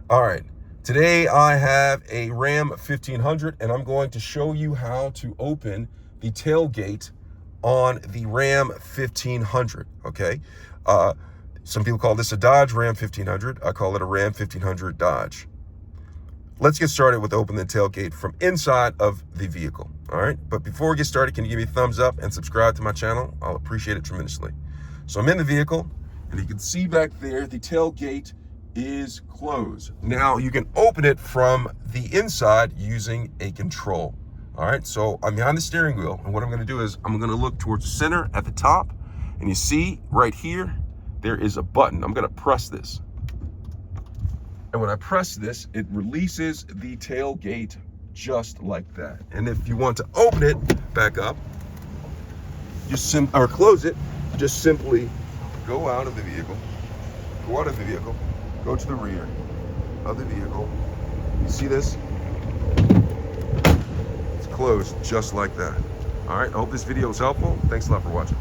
All right, today I have a Ram 1500 and I'm going to show you how to open the tailgate on the Ram 1500, okay? Some people call this a Dodge Ram 1500. I call it a Ram 1500 Dodge. Let's get started with opening the tailgate from inside of the vehicle, all right? But before we get started, can you give me a thumbs up and subscribe to my channel? I'll appreciate it tremendously. So I'm in the vehicle, and you can see back there, the tailgate is closed. Now you can open it from the inside using a control. All right, so I'm behind the steering wheel, and what I'm gonna do is I'm gonna look towards the center at the top, and you see right here, there is a button. I'm gonna press this. And when I press this, it releases the tailgate just like that. And if you want to open it back up, or close it, just simply go out of the vehicle, go to the rear of the vehicle. You see this? It's closed just like that. All right, I hope this video was helpful. Thanks a lot for watching.